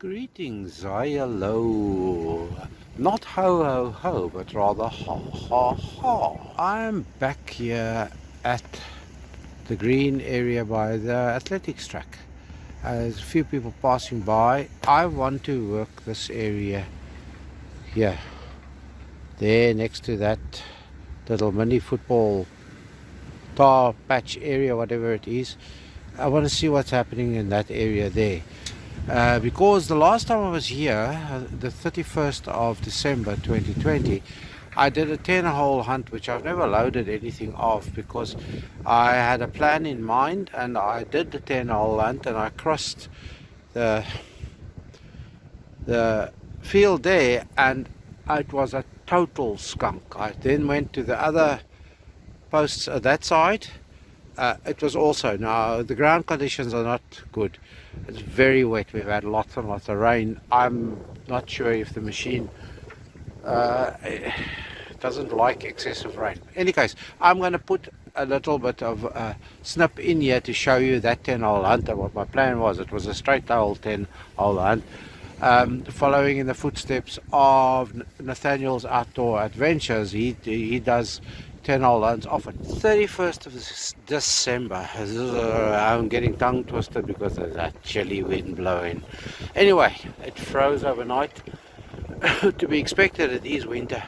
Greetings, hello. Not ho ho ho, but rather ha ha ha. I'm back here at the green area by the athletics track. There's a few people passing by. I want to work this area here, there next to that little mini football tar patch area, whatever it is. I want to see what's happening in that area there. Because the last time I was here, the 31st of December 2020, I did a 10-hole hunt, which I've never loaded anything of because I had a plan in mind, and I did the 10-hole hunt and I crossed the field there, and it was a total skunk. I then went to the other posts at that side. It was also, now the ground conditions are not good. It's very wet. We've had lots and lots of rain. I'm not sure if the machine doesn't like excessive rain. In any case, I'm going to put a little bit of a snip in here to show you that 10-hole hunt and what my plan was. It was a straight hole 10-hole hunt, following in the footsteps of Nathaniel's Outdoor Adventures. He does 10-hole hunts often. 31st of December. I'm getting tongue twisted because there's that chilly wind blowing. Anyway, it froze overnight. To be expected, it is winter.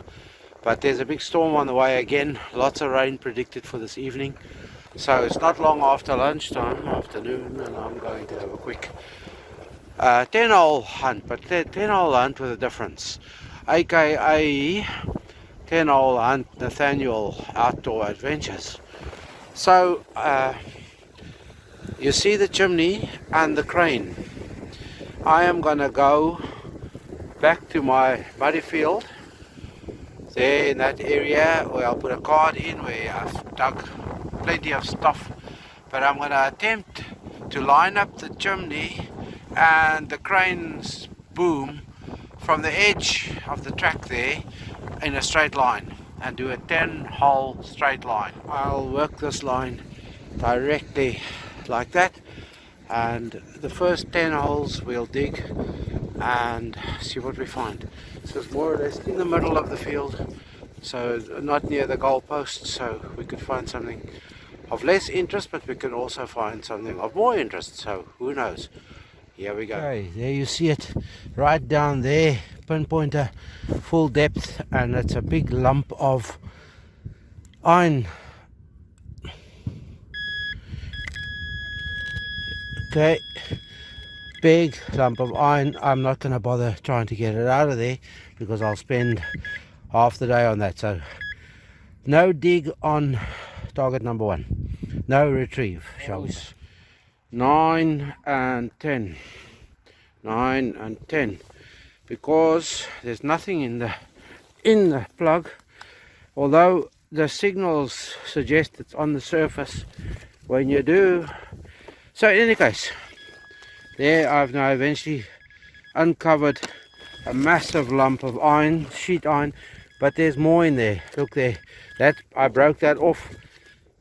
But there's a big storm on the way again. Lots of rain predicted for this evening. So it's not long after lunchtime, afternoon, and I'm going to have a quick 10-hole hunt. But 10-hole hunt with a difference. AKA 10-hole hunt Nathaniel Outdoor Adventures. So you see the chimney and the crane. I am gonna go back to my muddy field there in that area where I'll put a card in where I've dug plenty of stuff, but I'm gonna attempt to line up the chimney and the crane's boom from the edge of the track there in a straight line and do a 10-hole straight line. I'll work this line directly like that, and the first 10 holes we'll dig and see what we find. So it's more or less in the middle of the field, so not near the goalpost, so we could find something of less interest, but we can also find something of more interest, so who knows. Here we go. Okay, there you see it right down there, pinpointer, full depth, and it's a big lump of iron. Okay, big lump of iron. I'm not going to bother trying to get it out of there because I'll spend half the day on that. So no dig on target number 1, no retrieve, shall we say. 9 and 10, 9 and 10, because there's nothing in the plug, although the signals suggest it's on the surface when you do. So in any case, there I've now eventually uncovered a massive lump of iron, sheet iron, but there's more in there. Look there, that I broke that off,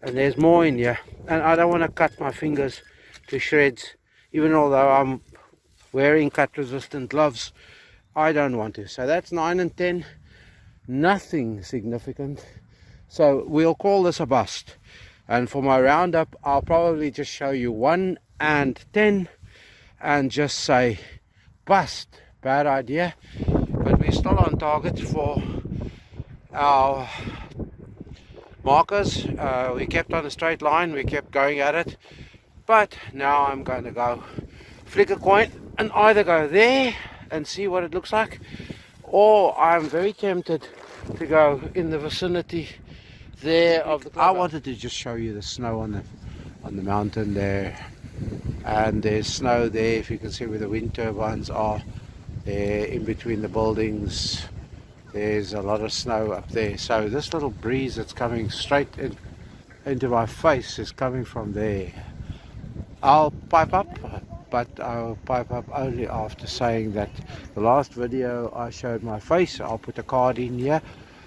and there's more in here, and I don't want to cut my fingers to shreds, even although I'm wearing cut resistant gloves. I don't want to. So that's 9 and 10, nothing significant, so we'll call this a bust. And for my roundup, I'll probably just show you 1 and 10 and just say bust, bad idea, but we're still on target for our markers. We kept on a straight line, we kept going at it. But now I'm going to go flick a coin and either go there and see what it looks like, or I'm very tempted to go in the vicinity there of the. I wanted to just show you the snow on the mountain there, and there's snow there. If you can see where the wind turbines are, there in between the buildings, there's a lot of snow up there. So this little breeze that's coming straight into my face is coming from there. I'll pipe up, but I'll pipe up only after saying that the last video I showed my face. I'll put a card in here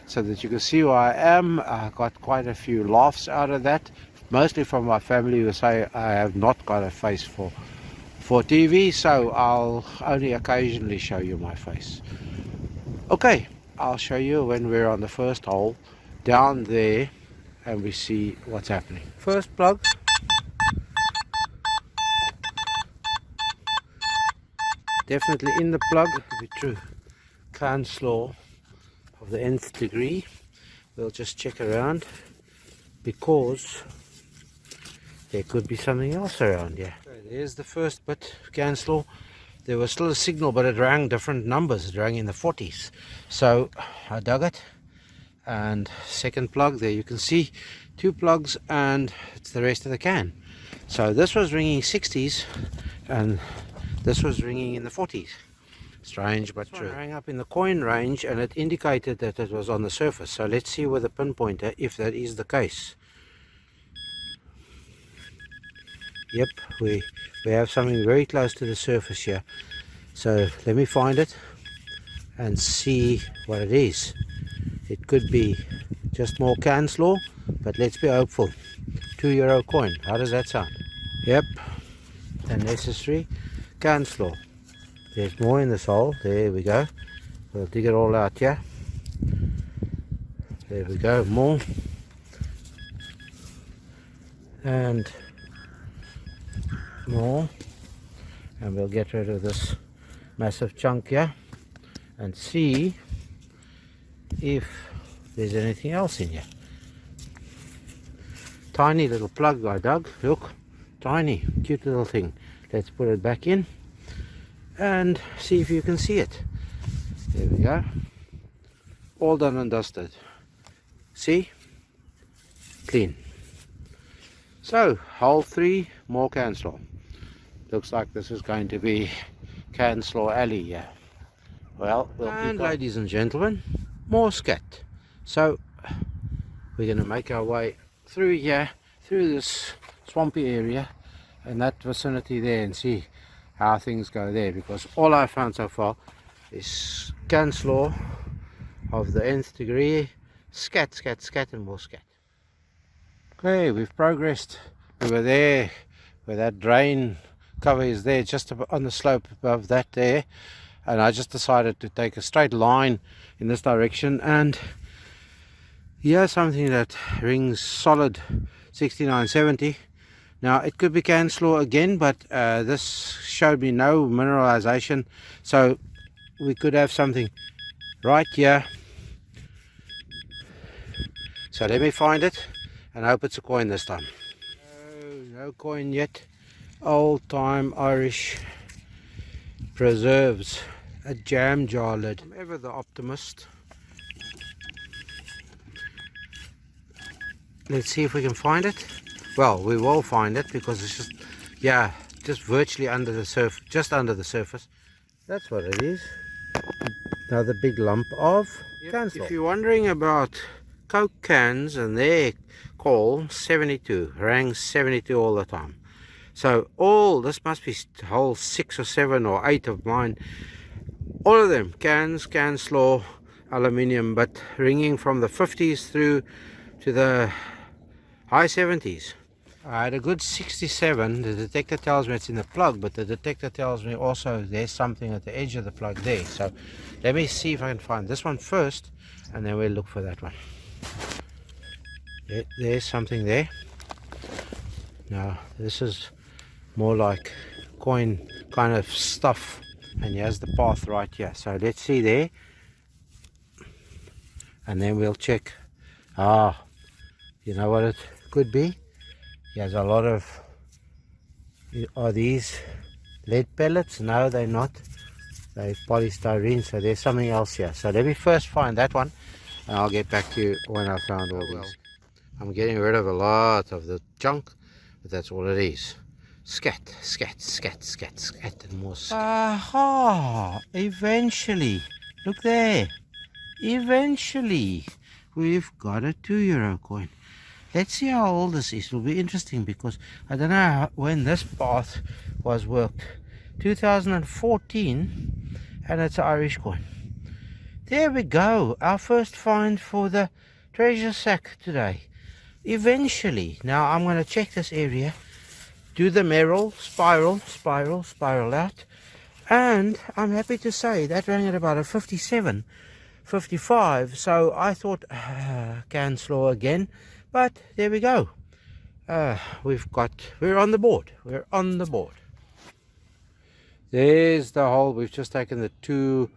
so that you can see who I am. I got quite a few laughs out of that, mostly from my family who say I have not got a face for for TV, so I'll only occasionally show you my face. Okay, I'll show you when we're on the first hole down there and we see what's happening. First plug. Definitely in the plug, to be true. Can-slaw of the nth degree. We'll just check around because there could be something else around here. Okay, there's the first bit, can-slaw. There was still a signal, but it rang different numbers. It rang in the 40s. So I dug it. And second plug, there you can see 2 plugs, and it's the rest of the can. So this was ringing 60s, and this was ringing in the 40s. Strange but true. It rang up in the coin range, and it indicated that it was on the surface. So let's see with a pinpointer if that is the case. Yep, we have something very close to the surface here. So let me find it and see what it is. It could be just more can-slaw, but let's be hopeful. €2 coin, how does that sound? Yep, the necessary can-slaw. There's more in this hole, there we go. We'll dig it all out here. There we go, more. And more. And we'll get rid of this massive chunk here and see if there's anything else in here. Tiny little plug I dug, look, tiny, cute little thing. Let's put it back in and see if you can see it. There we go, all done and dusted. See, clean. So hole 3, more can-slaw. Looks like this is going to be can-slaw alley here. Well, and ladies and gentlemen, more scat. So we're going to make our way through here, through this swampy area and that vicinity there, and see how things go there, because all I found so far is can-slaw of the nth degree, scat, scat, scat, and more scat. Okay, we've progressed. We were there where that drain cover is there, just on the slope above that there, and I just decided to take a straight line in this direction, and here's something that rings solid 6970. Now it could be can-slaw again, but this showed me no mineralization, so we could have something right here. So let me find it and hope it's a coin this time. No coin yet. Old time Irish preserves, a jam jar lid. I'm ever the optimist. Let's see if we can find it. Well, we will find it because it's just, yeah, just virtually under the surface, just under the surface. That's what it is. Another big lump of can-slaw. If you're wondering about Coke cans and their call, 72, rang 72 all the time. So all, this must be whole 6 or 7 or 8 of mine. All of them, cans, can-slaw, aluminium, but ringing from the 50s through to the high 70s. I had a good 67. The detector tells me it's in the plug, but the detector tells me also there's something at the edge of the plug there. So let me see if I can find this one first, and then we'll look for that one. There's something there. Now this is more like coin kind of stuff, and here's the path right here. So let's see there, and then we'll check. You know what it could be? There's a lot of, are these lead pellets? No, they're not. They're polystyrene, so there's something else here. So let me first find that one, and I'll get back to you when I found all these. I'm getting rid of a lot of the junk, but that's all it is. Scat, scat, scat, scat, scat, and more scat. Aha! Eventually, look there. Eventually, we've got a €2 coin. Let's see how old this is. It'll be interesting because I don't know when this path was worked. 2014, and it's an Irish coin. There we go. Our first find for the treasure sack today. Eventually. Now I'm going to check this area do the merrill, spiral out. And I'm happy to say that rang at about a 57, 55. So I thought, can-slaw again. But there we go. We're on the board. We're on the board. There's the hole we've just taken the €2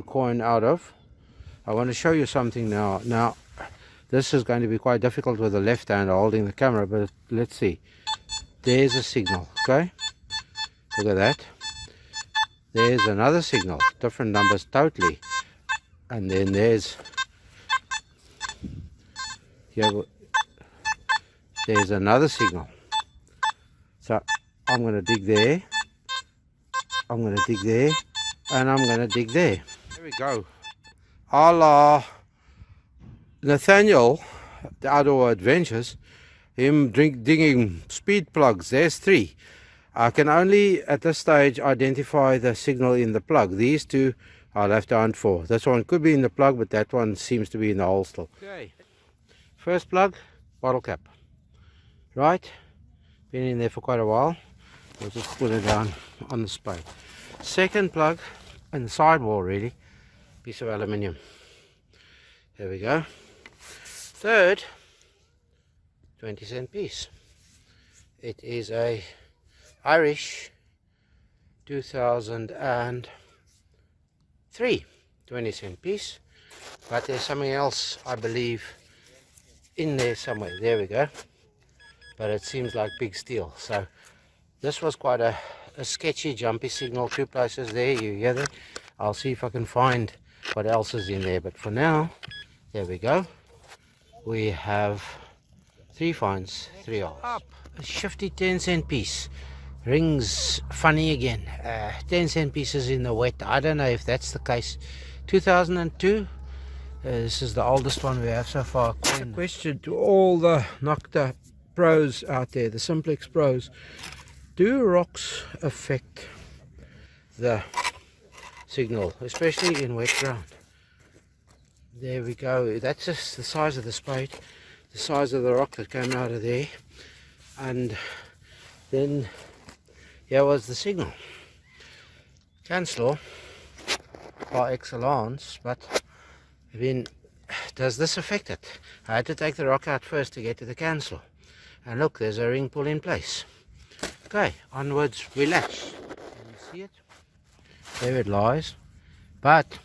coin out of. I want to show you something now. Now, this is going to be quite difficult with the left hand holding the camera, but let's see. There's a signal, okay? Look at that. There's another signal, different numbers totally. And then there's another signal. So I'm going to dig there. I'm going to dig there. And I'm going to dig there. There we go. A la Nathaniel, the Outdoor Adventures, him digging speed plugs. There's 3. I can only at this stage identify the signal in the plug. These 2 I'll have to hunt for. This one could be in the plug, but that one seems to be in the hole still. Okay. First plug, bottle cap. Right? Been in there for quite a while. We'll just put it down on the spade. Second plug, in the sidewall really, piece of aluminium. There we go. Third, 20-cent piece. It is a Irish 2003 20-cent piece, but there's something else I believe in there somewhere. There we go. But it seems like big steel. So this was quite a sketchy jumpy signal. 2 places there, you hear that? I'll see if I can find what else is in there, but for now, there we go. We have 3 finds, 3 holes. Up, a shifty 10-cent piece. Rings funny again. 10-cent pieces in the wet. I don't know if that's the case. 2002. This is the oldest one we have so far. A question to all the Nocta pros out there, the Simplex pros. Do rocks affect the signal, especially in wet ground? There we go. That's just the size of the spade, the size of the rock that came out of there. And then here was the signal. Can-slaw par excellence, but then does this affect it? I had to take the rock out first to get to the can-slaw. And look, there's a ring pull in place. Okay, onwards we lash. Can you see it? There it lies. But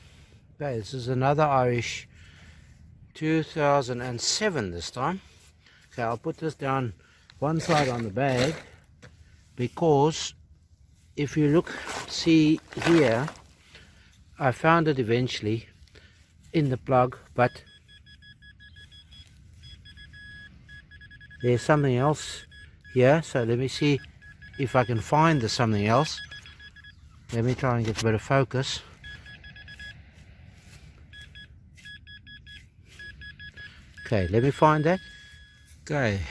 okay, this is another Irish 2007 this time. Okay, I'll put this down one side on the bag, because if you look, see here, I found it eventually in the plug, but there's something else here. So let me see if I can find the something else. Let me try and get a bit of focus. Okay, let me find that. Okay,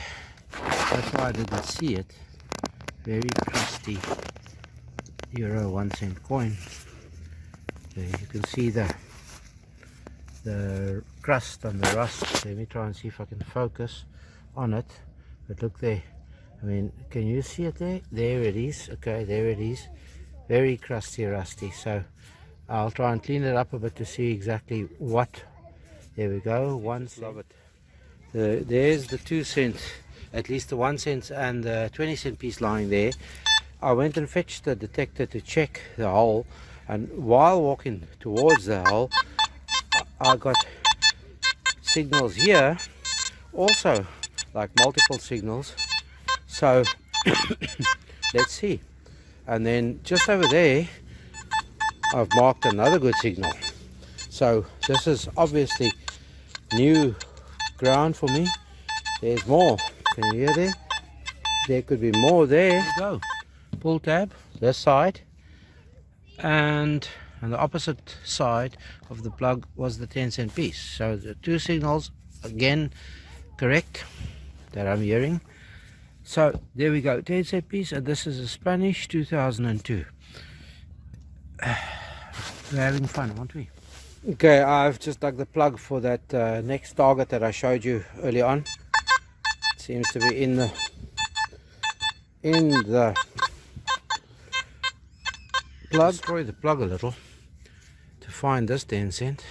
that's why I didn't see it. Very crusty euro 1 cent coin. Okay, you can see the crust and the rust. Let me try and see if I can focus on it. But look there. I mean, can you see it there? There it is. Okay, there it is. Very crusty, rusty. So I'll try and clean it up a bit to see exactly what. There we go. Love it. There's the 2 cent, at least the 1 cent and the 20-cent piece lying there. I went and fetched the detector to check the hole, and while walking towards the hole, I got signals here, also like multiple signals. So let's see. And then just over there, I've marked another good signal. So this is obviously new ground for me. There's more. Can you hear there? There could be more there. There you go. Pull tab, this side, and on the opposite side of the plug was the 10-cent piece. So the 2 signals again correct that I'm hearing. So there we go, 10-cent piece, and this is a Spanish 2002. We're having fun, aren't we? Okay, I've just dug the plug for that next target that I showed you early on. It seems to be in in the plug, destroy the plug a little to find this 10 cent.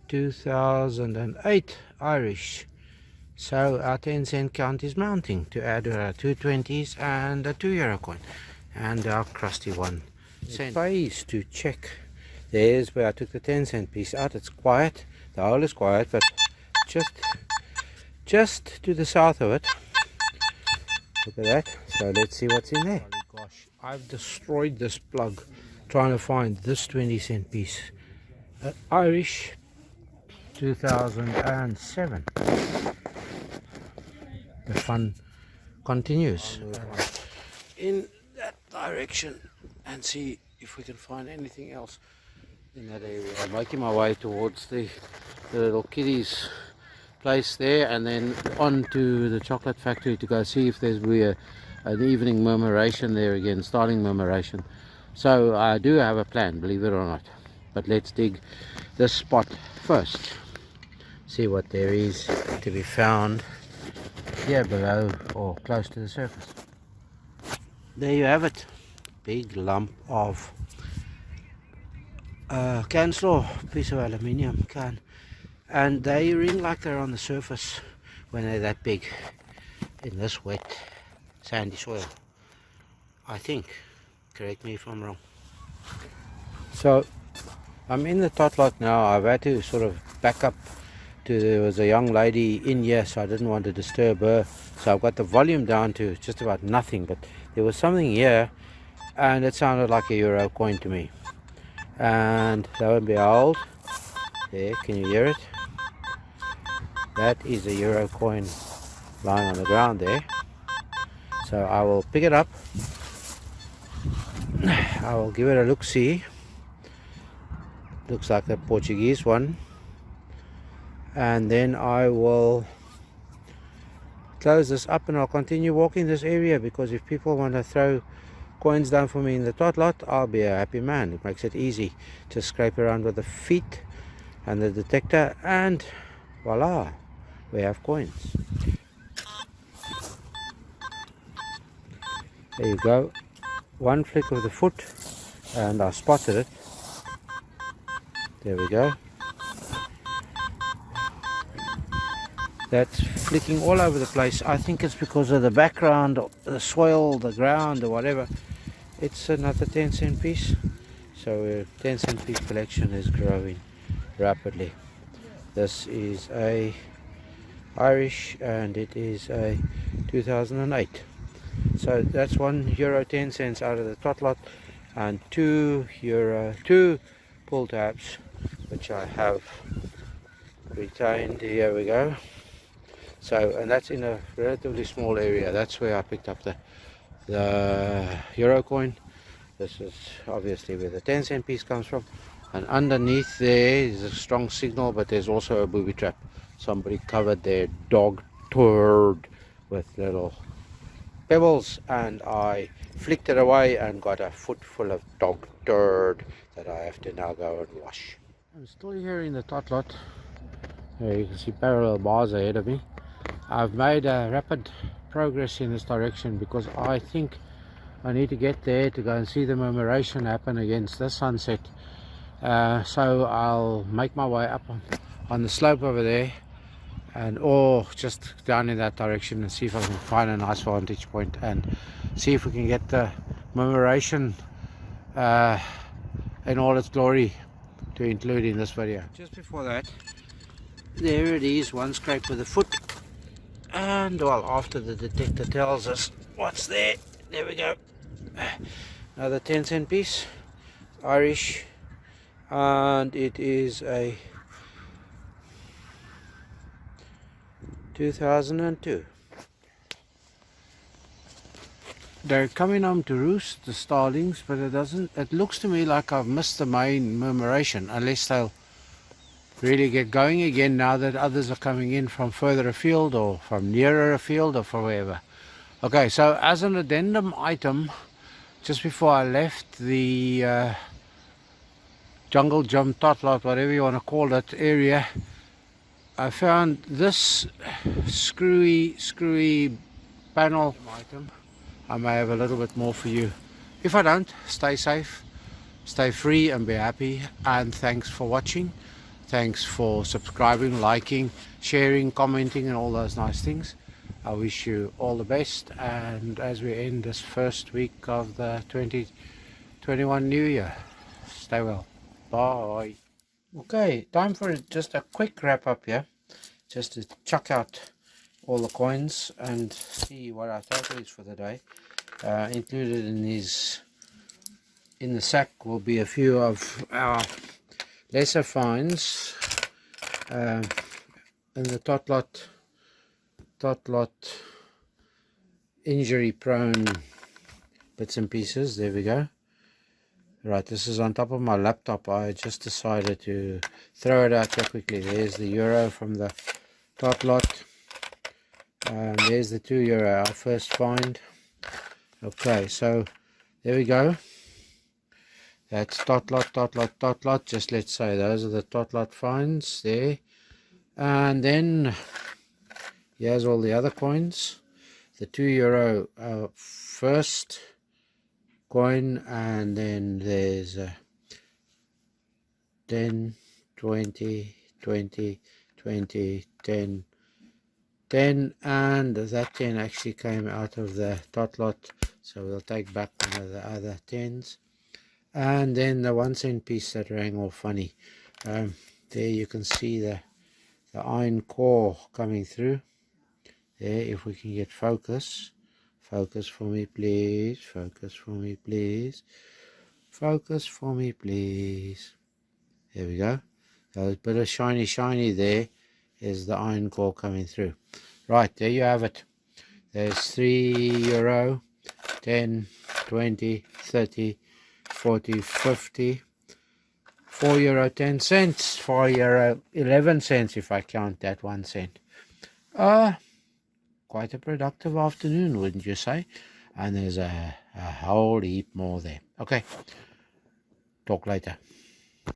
2008 Irish. So our 10 cent count is mounting to add our 220s and a €2 coin and our crusty 1 cent. It pays to check. There's where I took the 10 cent piece out. It's quiet, the hole is quiet, but just to the south of it. Look at that. So let's see what's in there. Oh gosh, I've destroyed this plug trying to find this 20 cent piece. Irish 2007. The fun continues in that direction and see if we can find anything else in that area. I'm making my way towards the little kiddies place there, and then on to the chocolate factory to go see if there's an evening murmuration there again, starting murmuration. So I do have a plan, believe it or not, but let's dig this spot first, see what there is to be found here below or close to the surface. There you have it, big lump of can-slaw, piece of aluminium can, and they ring like they're on the surface when they're that big in this wet sandy soil, I think. Correct me if I'm wrong. So I'm in the tot lot now. I've had to sort of back up to, there was a young lady in here, so I didn't want to disturb her, so I've got the volume down to just about nothing, but there was something here and it sounded like a euro coin to me. And lo and behold, there, can you hear it? That is a euro coin lying on the ground there. So I will pick it up, I will give it a look-see. Looks like a Portuguese one, and then I will close this up and I'll continue walking this area, because if people want to throw coins down for me in the tot lot, I'll be a happy man. It makes it easy to scrape around with the feet and the detector, and voila, we have coins. There you go, one flick of the foot and I spotted it. There we go. That's flicking all over the place. I think it's because of the background, the soil, the ground or whatever. It's another 10 cent piece. So 10 cent piece collection is growing rapidly. This is a Irish and it is a 2008. So that's €1 10 cents out of the tot lot, and €2 pull tabs, which I have retained. Here we go. So, and that's in a relatively small area. That's where I picked up the euro coin. This is obviously where the 10 cent piece comes from, and underneath there is a strong signal, but there's also a booby trap. Somebody covered their dog turd with little pebbles, and I flicked it away and got a foot full of dog turd that I have to now go and wash. I'm still here in the tot lot. There you can see parallel bars ahead of me. I've made a rapid progress in this direction because I think I need to get there to go and see the murmuration happen against the sunset. So I'll make my way up on the slope over there, and or just down in that direction, and see if I can find a nice vantage point and see if we can get the murmuration in all its glory to include in this video. Just before that, there it is, one scrape with the foot, and well, after the detector tells us what's there, there we go, another 10 cent piece, Irish, and it is a 2002. They're coming home to roost, the starlings, but it looks to me like I've missed the main murmuration, unless they'll really get going again now that others are coming in from further afield or from nearer afield or from wherever. Okay, so as an addendum item, just before I left the jungle gym, tot lot, whatever you want to call it, area, I found this screwy panel item. I may have a little bit more for you. If I don't, stay safe, stay free and be happy, and thanks for watching. Thanks for subscribing, liking, sharing, commenting and all those nice things. I wish you all the best, and as we end this first week of the 2021 New Year, stay well. Bye. Okay, time for just a quick wrap up here, just to chuck out all the coins and see what our total is for the day. Included in the sack will be a few of our lesser finds in the tot lot injury prone bits and pieces. There we go. Right, this is on top of my laptop. I just decided to throw it out here quickly. There's the euro from the tot lot. There's the €2, our first find. Okay, so there we go. That's tot lot. Just let's say those are the tot lot finds there. And then here's all the other coins. The €2 first coin, and then there's 10, 20, 20, 20, 10, 10, and that 10 actually came out of the tot lot, so we'll take back one of the other 10s. And then the 1 cent piece that rang all funny. There you can see the iron core coming through there. If we can get focus for me please, focus for me please, focus for me please. There we go. So a bit of shiny there is the iron core coming through. Right, there you have it. There's €3, 10, 20, 30, 40, 50, €4 10 cents, €4 11 cents if I count that 1 cent. Quite a productive afternoon, wouldn't you say? And there's a whole heap more there. Okay, talk later.